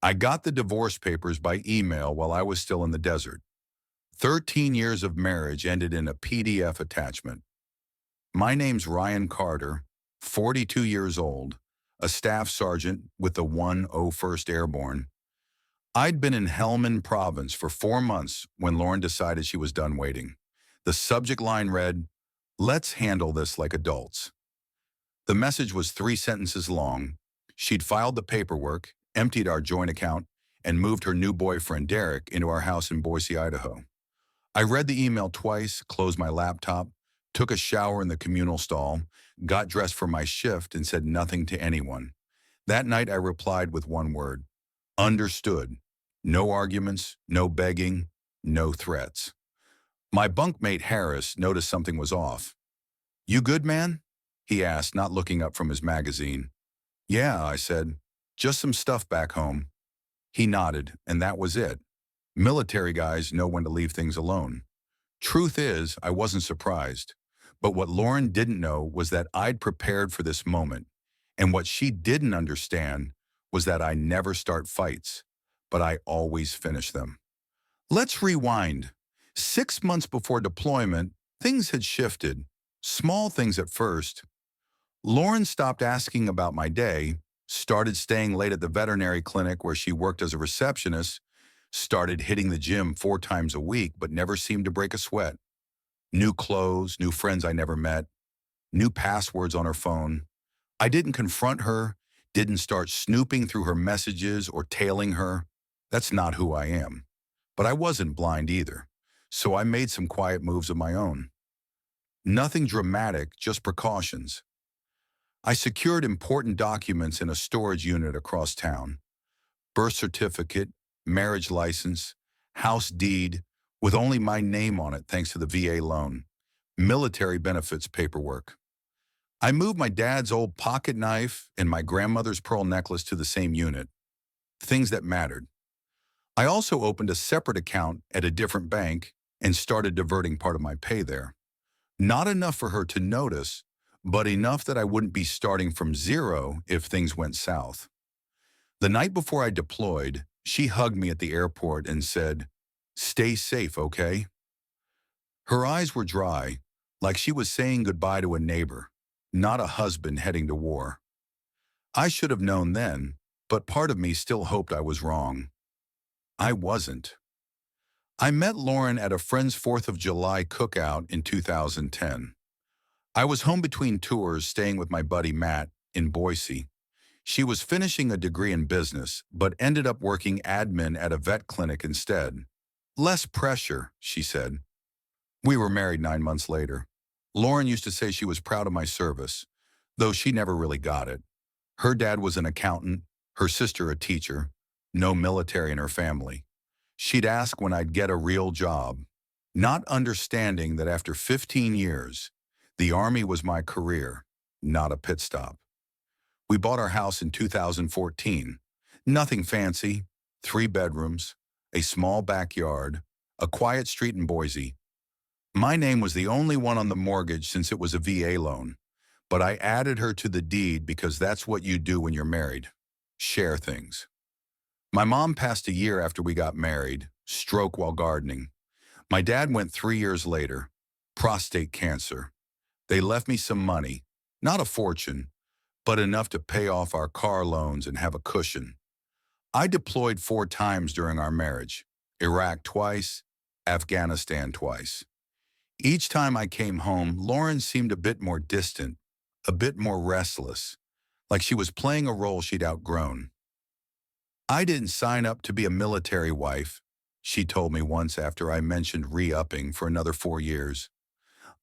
I got the divorce papers by email while I was still in the desert. 13 years of marriage ended in a PDF attachment. My name's Ryan Carter, 42 years old, a staff sergeant with the 101st Airborne. I'd been in Helmand Province for 4 months when Lauren decided she was done waiting. The subject line read, "Let's handle this like adults." The message was 3 sentences long. She'd filed the paperwork, emptied our joint account, and moved her new boyfriend, Derek, into our house in Boise, Idaho. I read the email twice, closed my laptop, took a shower in the communal stall, got dressed for my shift, and said nothing to anyone. That night I replied with one word: understood. No arguments, no begging, no threats. My bunkmate Harris noticed something was off. "You good, man?" he asked, not looking up from his magazine. "Yeah," I said. "Just some stuff back home." He nodded, and that was it. Military guys know when to leave things alone. Truth is, I wasn't surprised. But what Lauren didn't know was that I'd prepared for this moment. And what she didn't understand was that I never start fights, but I always finish them. Let's rewind. 6 months before deployment, things had shifted. Small things at first. Lauren stopped asking about my day, started staying late at the veterinary clinic where she worked as a receptionist, started hitting the gym 4 times a week but never seemed to break a sweat. New clothes, new friends I never met, new passwords on her phone. I didn't confront her, didn't start snooping through her messages or tailing her. That's not who I am. But I wasn't blind either, so I made some quiet moves of my own. Nothing dramatic, just precautions. I secured important documents in a storage unit across town: birth certificate, marriage license, house deed, with only my name on it thanks to the VA loan, military benefits paperwork. I moved my dad's old pocket knife and my grandmother's pearl necklace to the same unit, things that mattered. I also opened a separate account at a different bank and started diverting part of my pay there. Not enough for her to notice, but enough that I wouldn't be starting from zero if things went south. The night before I deployed, she hugged me at the airport and said, "Stay safe, okay?" Her eyes were dry, like she was saying goodbye to a neighbor, not a husband heading to war. I should have known then, but part of me still hoped I was wrong. I wasn't. I met Lauren at a friend's 4th of July cookout in 2010. I was home between tours staying with my buddy Matt in Boise. She was finishing a degree in business, but ended up working admin at a vet clinic instead. Less pressure, she said. We were married 9 months later. Lauren used to say she was proud of my service, though she never really got it. Her dad was an accountant, her sister a teacher, no military in her family. She'd ask when I'd get a real job, not understanding that after 15 years, the Army was my career, not a pit stop. We bought our house in 2014. Nothing fancy, 3 bedrooms, a small backyard, a quiet street in Boise. My name was the only one on the mortgage since it was a VA loan, but I added her to the deed because that's what you do when you're married. Share things. My mom passed a year after we got married, stroke while gardening. My dad went 3 years later, prostate cancer. They left me some money, not a fortune, but enough to pay off our car loans and have a cushion. I deployed 4 times during our marriage: Iraq twice, Afghanistan twice. Each time I came home, Lauren seemed a bit more distant, a bit more restless, like she was playing a role she'd outgrown. "I didn't sign up to be a military wife," she told me once after I mentioned re-upping for another 4 years.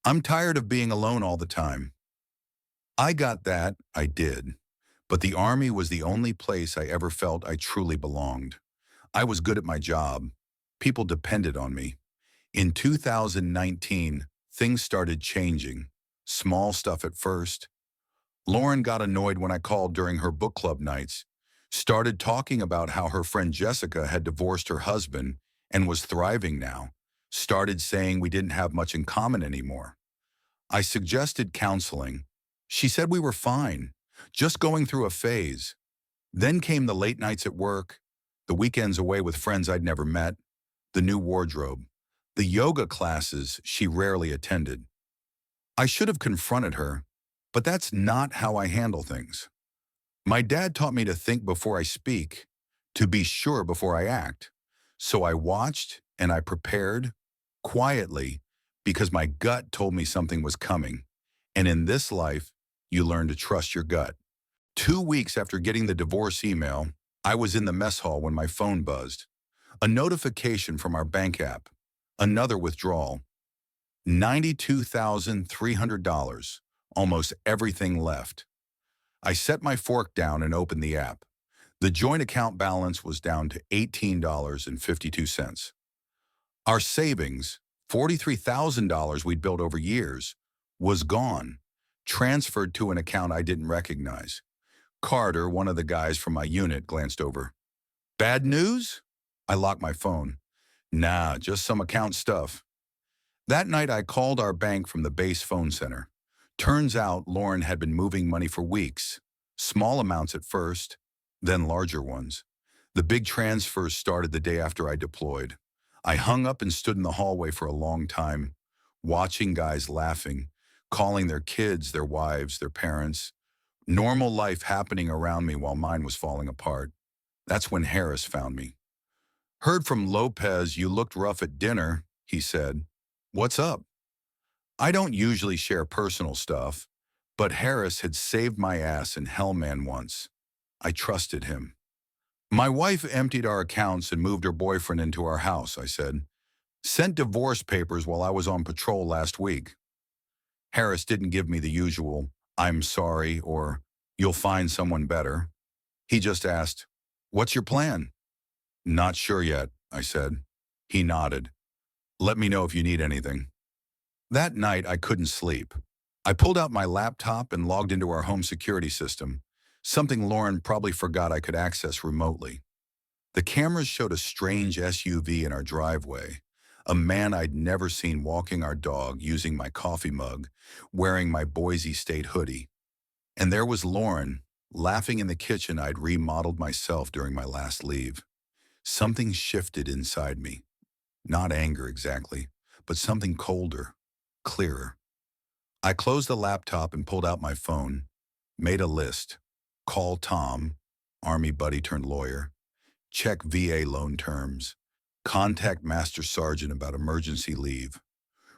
"I'm tired of being alone all the time." I got that, I did. But the Army was the only place I ever felt I truly belonged. I was good at my job. People depended on me. In 2019, things started changing. Small stuff at first. Lauren got annoyed when I called during her book club nights, started talking about how her friend Jessica had divorced her husband and was thriving now, started saying we didn't have much in common anymore. I suggested counseling. She said we were fine, just going through a phase. Then came the late nights at work, the weekends away with friends I'd never met, the new wardrobe, the yoga classes she rarely attended. I should have confronted her, but that's not how I handle things. My dad taught me to think before I speak, to be sure before I act. So I watched and I prepared quietly because my gut told me something was coming. And in this life, you learn to trust your gut. 2 weeks after getting the divorce email, I was in the mess hall when my phone buzzed. A notification from our bank app. Another withdrawal. $92,300. Almost everything left. I set my fork down and opened the app. The joint account balance was down to $18.52. Our savings, $43,000 we'd built over years, was gone, transferred to an account I didn't recognize. Carter, one of the guys from my unit, glanced over. Bad news? I locked my phone. Nah, just some account stuff. That night I called our bank from the base phone center. Turns out Lauren had been moving money for weeks. Small amounts at first, then larger ones. The big transfers started the day after I deployed. I hung up and stood in the hallway for a long time, watching guys laughing, calling their kids, their wives, their parents. Normal life happening around me while mine was falling apart. That's when Harris found me. Heard from Lopez you looked rough at dinner, he said. What's up? I don't usually share personal stuff, but Harris had saved my ass in Hellman once. I trusted him. My wife emptied our accounts and moved her boyfriend into our house, I said. Sent divorce papers while I was on patrol last week. Harris didn't give me the usual, I'm sorry, or you'll find someone better. He just asked, what's your plan? Not sure yet, I said. He nodded. Let me know if you need anything. That night, I couldn't sleep. I pulled out my laptop and logged into our home security system, something Lauren probably forgot I could access remotely. The cameras showed a strange SUV in our driveway, a man I'd never seen walking our dog using my coffee mug, wearing my Boise State hoodie. And there was Lauren, laughing in the kitchen I'd remodeled myself during my last leave. Something shifted inside me. Not anger exactly, but something colder, clearer. I closed the laptop and pulled out my phone, made a list. Call Tom, Army buddy turned lawyer. Check VA loan terms. Contact Master Sergeant about emergency leave.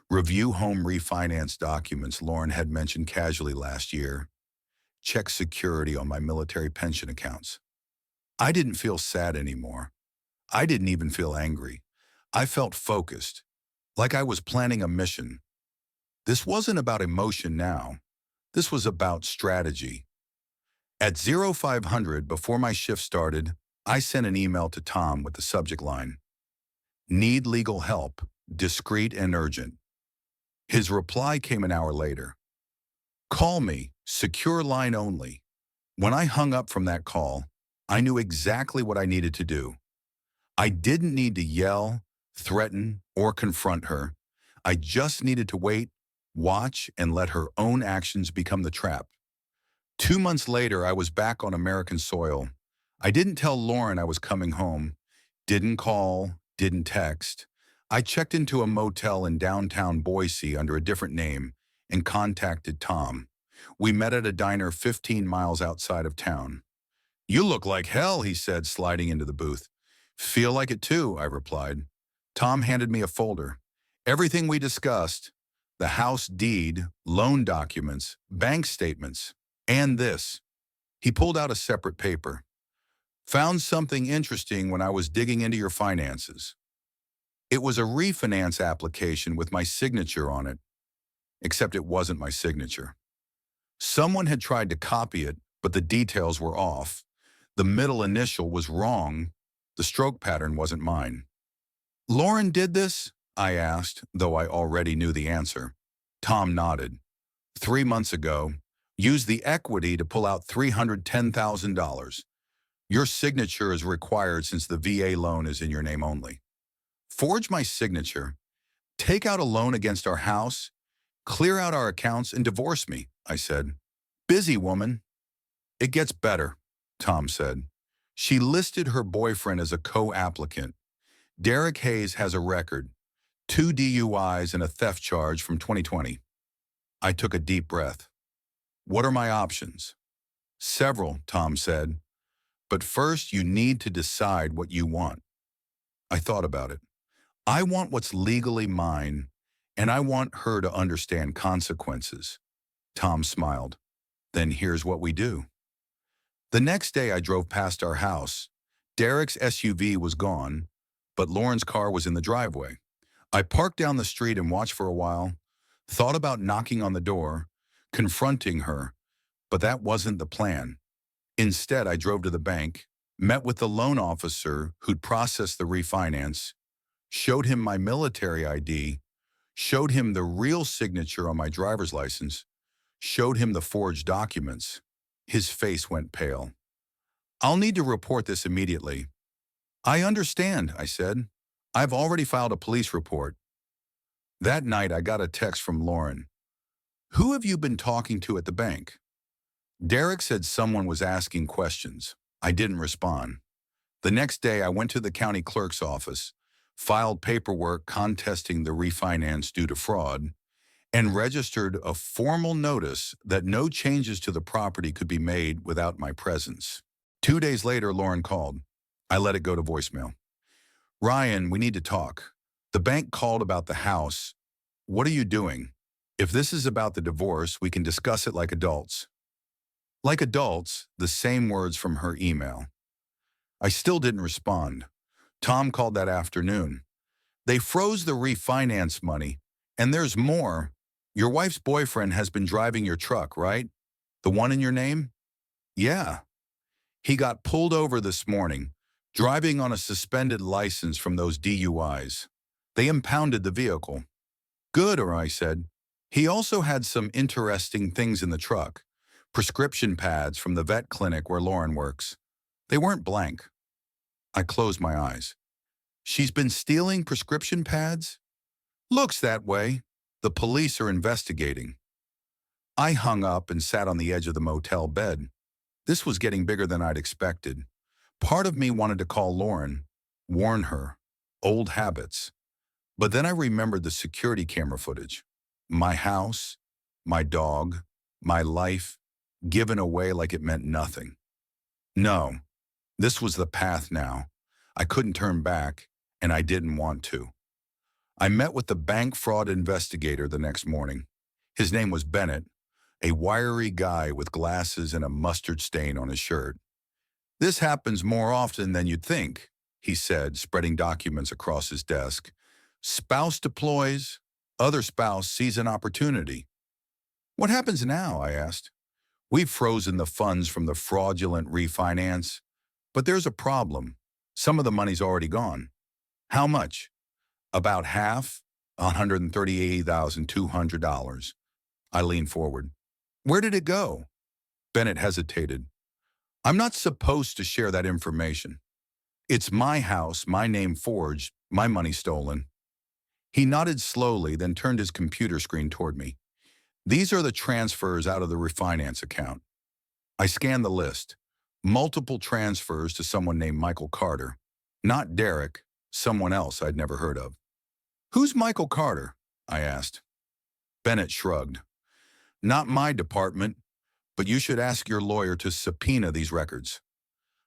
Review home refinance documents Lauren had mentioned casually last year. Check security on my military pension accounts. I didn't feel sad anymore. I didn't even feel angry. I felt focused, like I was planning a mission. This wasn't about emotion now. This was about strategy. At 0500, before my shift started, I sent an email to Tom with the subject line, Need legal help, discreet and urgent. His reply came an hour later. Call me, secure line only. When I hung up from that call, I knew exactly what I needed to do. I didn't need to yell, threaten, or confront her. I just needed to wait, watch, and let her own actions become the trap. 2 months later, I was back on American soil. I didn't tell Lauren I was coming home, didn't call, didn't text. I checked into a motel in downtown Boise under a different name and contacted Tom. We met at a diner 15 miles outside of town. You look like hell, he said, sliding into the booth. Feel like it too, I replied. Tom handed me a folder. Everything we discussed, the house deed, loan documents, bank statements, and this. He pulled out a separate paper. Found something interesting when I was digging into your finances. It was a refinance application with my signature on it, except it wasn't my signature. Someone had tried to copy it, but the details were off. The middle initial was wrong. The stroke pattern wasn't mine. Lauren did this? I asked, though I already knew the answer. Tom nodded. 3 months ago, used the equity to pull out $310,000. Your signature is required since the VA loan is in your name only. Forge my signature, take out a loan against our house, clear out our accounts, and divorce me, I said. Busy woman. It gets better, Tom said. She listed her boyfriend as a co-applicant. Derek Hayes has a record, 2 DUIs and a theft charge from 2020. I took a deep breath. What are my options? Several, Tom said. But first, you need to decide what you want. I thought about it. I want what's legally mine, and I want her to understand consequences. Tom smiled. Then here's what we do. The next day I drove past our house. Derek's SUV was gone, but Lauren's car was in the driveway. I parked down the street and watched for a while, thought about knocking on the door, confronting her, but that wasn't the plan. Instead, I drove to the bank, met with the loan officer who'd processed the refinance, showed him my military ID, showed him the real signature on my driver's license, showed him the forged documents. His face went pale. I'll need to report this immediately. I understand, I said. I've already filed a police report. That night, I got a text from Lauren. Who have you been talking to at the bank? Derek said someone was asking questions. I didn't respond. The next day, I went to the county clerk's office, filed paperwork contesting the refinance due to fraud, and registered a formal notice that no changes to the property could be made without my presence. 2 days later, Lauren called. I let it go to voicemail. Ryan, we need to talk. The bank called about the house. What are you doing? If this is about the divorce, we can discuss it like adults. Like adults, the same words from her email. I still didn't respond. Tom called that afternoon. They froze the refinance money, and there's more. Your wife's boyfriend has been driving your truck, right? The one in your name? Yeah. He got pulled over this morning, driving on a suspended license from those DUIs. They impounded the vehicle. Good, or I said. He also had some interesting things in the truck. Prescription pads from the vet clinic where Lauren works. They weren't blank. I closed my eyes. She's been stealing prescription pads? Looks that way. The police are investigating. I hung up and sat on the edge of the motel bed. This was getting bigger than I'd expected. Part of me wanted to call Lauren, warn her, old habits. But then I remembered the security camera footage. My house, my dog, my life, given away like it meant nothing. No, this was the path now. I couldn't turn back, and I didn't want to. I met with the bank fraud investigator the next morning. His name was Bennett, a wiry guy with glasses and a mustard stain on his shirt. This happens more often than you'd think, he said, spreading documents across his desk. Spouse deploys, other spouse sees an opportunity. What happens now? I asked. We've frozen the funds from the fraudulent refinance, but there's a problem. Some of the money's already gone. How much? About half, $138,200. I leaned forward. Where did it go? Bennett hesitated. I'm not supposed to share that information. It's my house, my name forged, my money stolen. He nodded slowly, then turned his computer screen toward me. These are the transfers out of the refinance account. I scanned the list. Multiple transfers to someone named Michael Carter. Not Derek, someone else I'd never heard of. Who's Michael Carter? I asked. Bennett shrugged. Not my department, but you should ask your lawyer to subpoena these records.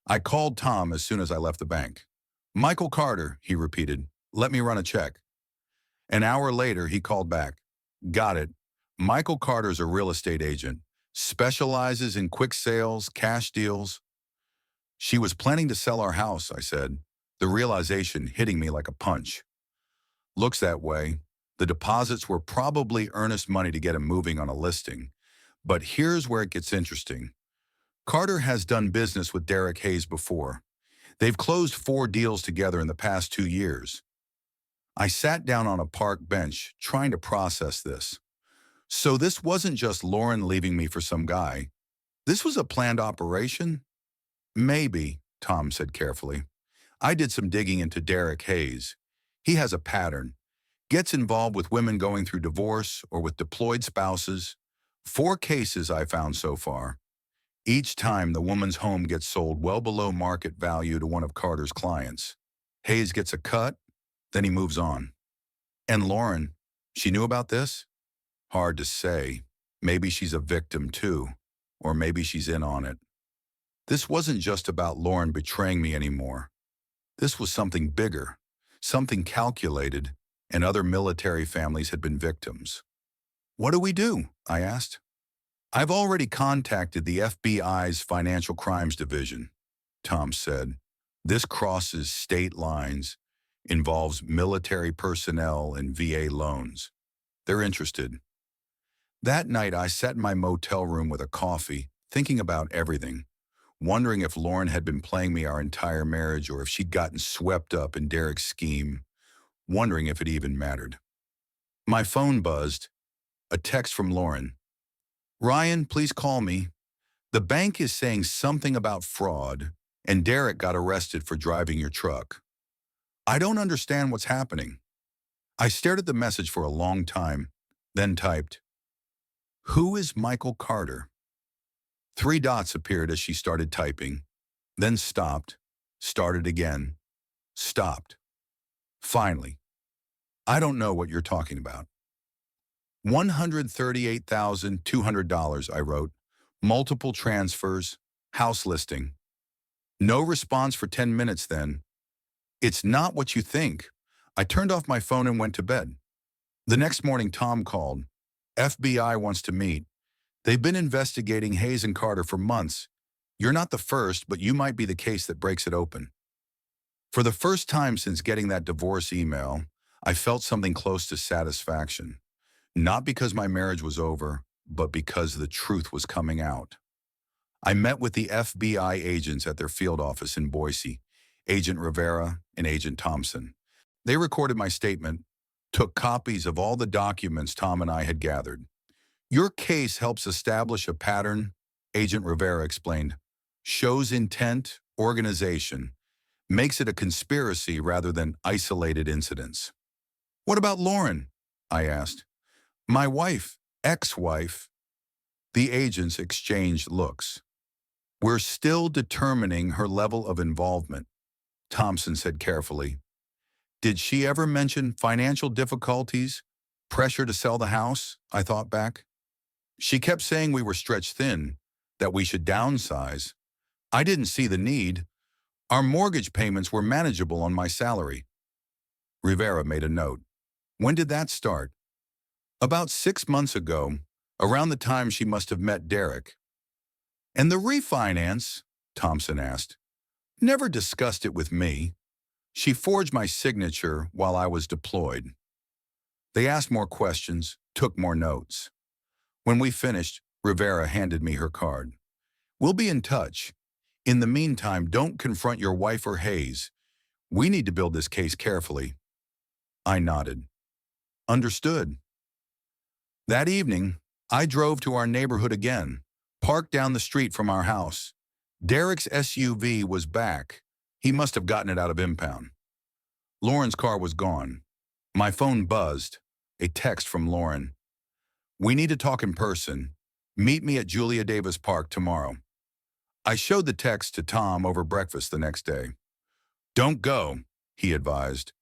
I called Tom as soon as I left the bank. Michael Carter, he repeated. Let me run a check. An hour later, he called back. Got it. Michael Carter's a real estate agent. Specializes in quick sales, cash deals. She was planning to sell our house, I said, the realization hitting me like a punch. Looks that way. The deposits were probably earnest money to get him moving on a listing. But here's where it gets interesting. Carter has done business with Derek Hayes before. They've closed 4 deals together in the past 2 years. I sat down on a park bench, trying to process this. So this wasn't just Lauren leaving me for some guy. This was a planned operation? Maybe, Tom said carefully. I did some digging into Derek Hayes. He has a pattern. Gets involved with women going through divorce or with deployed spouses. 4 cases I found so far. Each time, the woman's home gets sold well below market value to one of Carter's clients. Hayes gets a cut, then he moves on. And Lauren, she knew about this? Hard to say. Maybe she's a victim too, or maybe she's in on it. This wasn't just about Lauren betraying me anymore. This was something bigger, something calculated, and other military families had been victims. What do we do? I asked. I've already contacted the FBI's Financial Crimes Division, Tom said. This crosses state lines, involves military personnel and VA loans. They're interested. That night, I sat in my motel room with a coffee, thinking about everything, wondering if Lauren had been playing me our entire marriage or if she'd gotten swept up in Derek's scheme, wondering if it even mattered. My phone buzzed, a text from Lauren. Ryan, please call me. The bank is saying something about fraud, and Derek got arrested for driving your truck. I don't understand what's happening. I stared at the message for a long time, then typed, Who is Michael Carter? 3 dots appeared as she started typing, then stopped, started again, stopped. Finally, I don't know what you're talking about. $138,200, I wrote. Multiple transfers, house listing. No response for 10 minutes then. It's not what you think. I turned off my phone and went to bed. The next morning, Tom called. FBI wants to meet. They've been investigating Hayes and Carter for months. You're not the first, but you might be the case that breaks it open. For the first time since getting that divorce email, I felt something close to satisfaction. Not because my marriage was over, but because the truth was coming out. I met with the FBI agents at their field office in Boise, Agent Rivera and Agent Thompson. They recorded my statement, took copies of all the documents Tom and I had gathered. Your case helps establish a pattern, Agent Rivera explained. Shows intent, organization, makes it a conspiracy rather than isolated incidents. What about Lauren? I asked. My wife, ex-wife. The agents exchanged looks. We're still determining her level of involvement, Thompson said carefully. Did she ever mention financial difficulties, pressure to sell the house? I thought back. She kept saying we were stretched thin, that we should downsize. I didn't see the need. Our mortgage payments were manageable on my salary. Rivera made a note. When did that start? About 6 months ago, around the time she must have met Derek. And the refinance? Thompson asked. Never discussed it with me. She forged my signature while I was deployed. They asked more questions, took more notes. When we finished, Rivera handed me her card. We'll be in touch. In the meantime, don't confront your wife or Hayes. We need to build this case carefully. I nodded. Understood. That evening, I drove to our neighborhood again, parked down the street from our house. Derek's SUV was back. He must have gotten it out of impound. Lauren's car was gone. My phone buzzed. A text from Lauren. We need to talk in person. Meet me at Julia Davis Park tomorrow. I showed the text to Tom over breakfast the next day. Don't go, he advised.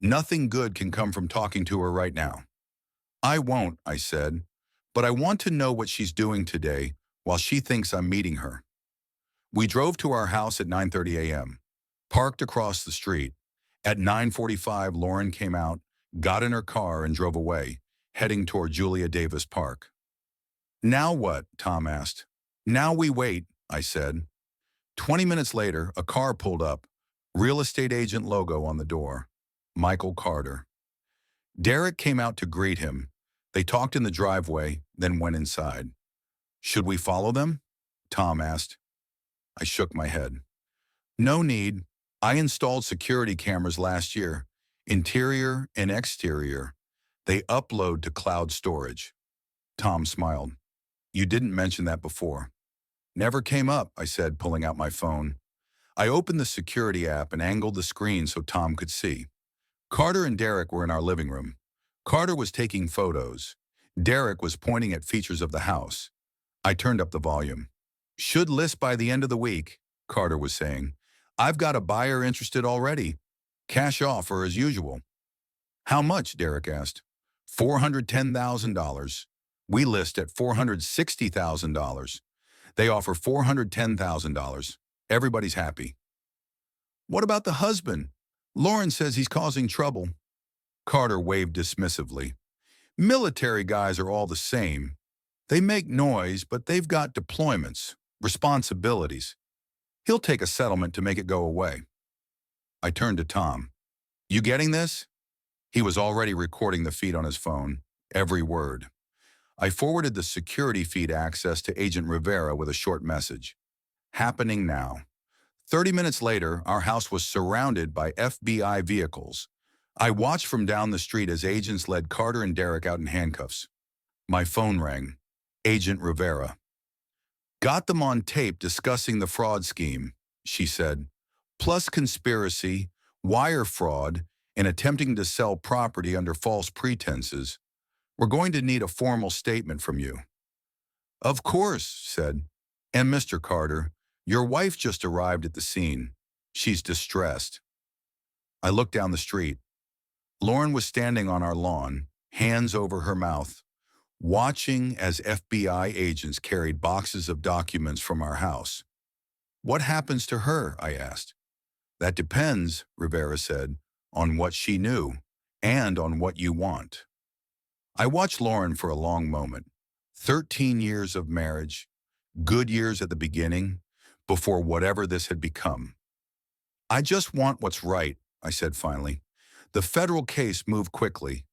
Nothing good can come from talking to her right now. I won't, I said, but I want to know what she's doing today while she thinks I'm meeting her. We drove to our house at 9:30 a.m., parked across the street. At 9:45, Lauren came out, got in her car and drove away, heading toward Julia Davis Park. Now what? Tom asked. Now we wait, I said. 20 minutes later, a car pulled up, real estate agent logo on the door, Michael Carter. Derek came out to greet him. They talked in the driveway, then went inside. Should we follow them? Tom asked. I shook my head. No need. I installed security cameras last year, interior and exterior. They upload to cloud storage. Tom smiled. You didn't mention that before. Never came up, I said, pulling out my phone. I opened the security app and angled the screen so Tom could see. Carter and Derek were in our living room. Carter was taking photos. Derek was pointing at features of the house. I turned up the volume. Should list by the end of the week, Carter was saying. I've got a buyer interested already. Cash offer as usual. How much? Derek asked. $410,000. We list at $460,000. They offer $410,000. Everybody's happy. What about the husband? Lauren says he's causing trouble. Carter waved dismissively. Military guys are all the same. They make noise, but they've got deployments, responsibilities. He'll take a settlement to make it go away. I turned to Tom. You getting this? He was already recording the feed on his phone, every word. I forwarded the security feed access to Agent Rivera with a short message. Happening now. 30 minutes later, our house was surrounded by FBI vehicles. I watched from down the street as agents led Carter and Derek out in handcuffs. My phone rang. Agent Rivera. Got them on tape discussing the fraud scheme, she said, plus conspiracy, wire fraud, and attempting to sell property under false pretenses. We're going to need a formal statement from you. Of course, said. And Mr. Carter, your wife just arrived at the scene. She's distressed. I looked down the street. Lauren was standing on our lawn, hands over her mouth, watching as FBI agents carried boxes of documents from our house. What happens to her? I asked. That depends, Rivera said, on what she knew and on what you want. I watched Lauren for a long moment. 13 years of marriage, good years at the beginning, before whatever this had become. I just want what's right, I said finally. The federal case moved quickly.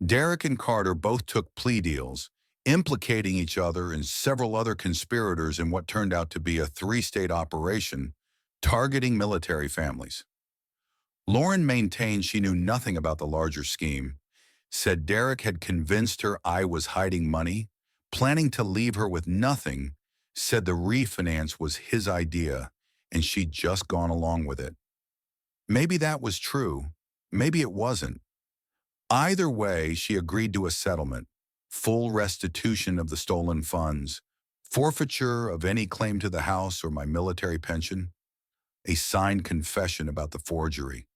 Derek and Carter both took plea deals, implicating each other and several other conspirators in what turned out to be a 3-state operation targeting military families. Lauren maintained she knew nothing about the larger scheme, said Derek had convinced her I was hiding money, planning to leave her with nothing, said the refinance was his idea and she'd just gone along with it. Maybe that was true, maybe it wasn't. Either way, she agreed to a settlement, full restitution of the stolen funds, forfeiture of any claim to the house or my military pension, a signed confession about the forgery.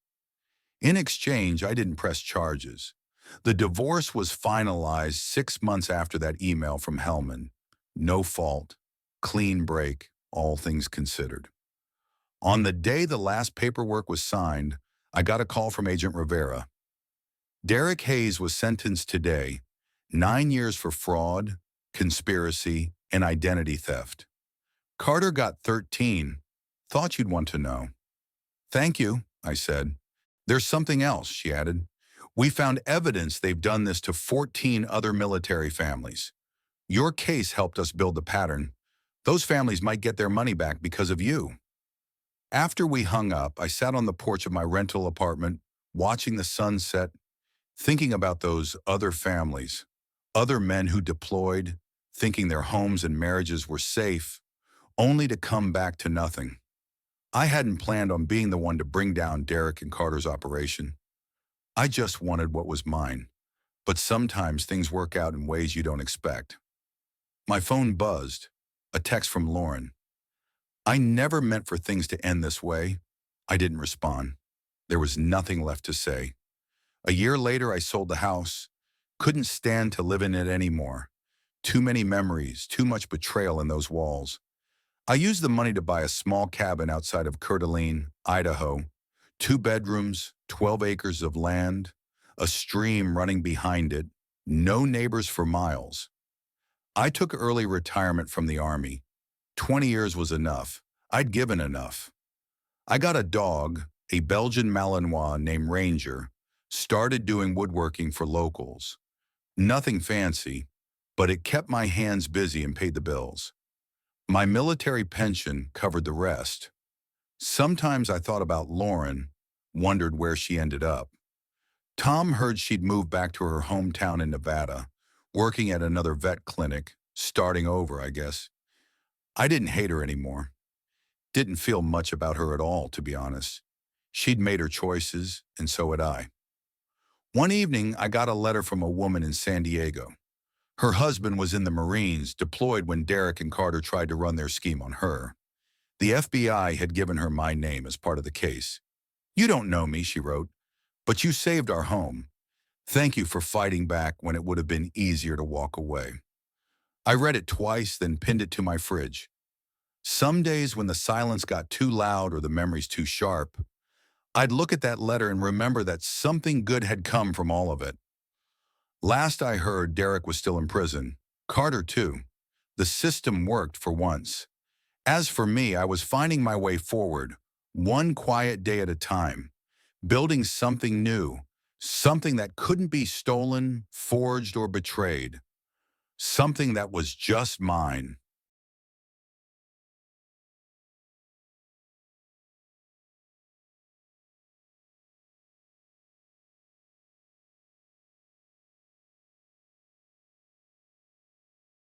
In exchange, I didn't press charges. The divorce was finalized 6 months after that email from Hellman. No fault, clean break, all things considered. On the day the last paperwork was signed, I got a call from Agent Rivera. Derek Hayes was sentenced today, 9 years for fraud, conspiracy, and identity theft. Carter got 13. Thought you'd want to know. Thank you, I said. There's something else, she added. We found evidence they've done this to 14 other military families. Your case helped us build the pattern. Those families might get their money back because of you. After we hung up, I sat on the porch of my rental apartment, watching the sunset, thinking about those other families, other men who deployed, thinking their homes and marriages were safe, only to come back to nothing. I hadn't planned on being the one to bring down Derek and Carter's operation. I just wanted what was mine. But sometimes things work out in ways you don't expect. My phone buzzed, a text from Lauren. I never meant for things to end this way. I didn't respond. There was nothing left to say. A year later, I sold the house. Couldn't stand to live in it anymore. Too many memories, too much betrayal in those walls. I used the money to buy a small cabin outside of Coeur d'Alene, Idaho. 2 bedrooms, 12 acres of land, a stream running behind it, no neighbors for miles. I took early retirement from the Army. 20 years was enough. I'd given enough. I got a dog, a Belgian Malinois named Ranger, started doing woodworking for locals. Nothing fancy, but it kept my hands busy and paid the bills. My military pension covered the rest. Sometimes I thought about Lauren, wondered where she ended up. Tom heard she'd moved back to her hometown in Nevada, working at another vet clinic, starting over, I guess. I didn't hate her anymore. Didn't feel much about her at all, to be honest. She'd made her choices, and so had I. One evening, I got a letter from a woman in San Diego. Her husband was in the Marines, deployed when Derek and Carter tried to run their scheme on her. The FBI had given her my name as part of the case. "You don't know me," she wrote, "but you saved our home. Thank you for fighting back when it would have been easier to walk away." I read it twice, then pinned it to my fridge. Some days when the silence got too loud or the memories too sharp, I'd look at that letter and remember that something good had come from all of it. Last I heard, Derek was still in prison. Carter, too. The system worked for once. As for me, I was finding my way forward, one quiet day at a time, building something new, something that couldn't be stolen, forged, or betrayed, something that was just mine.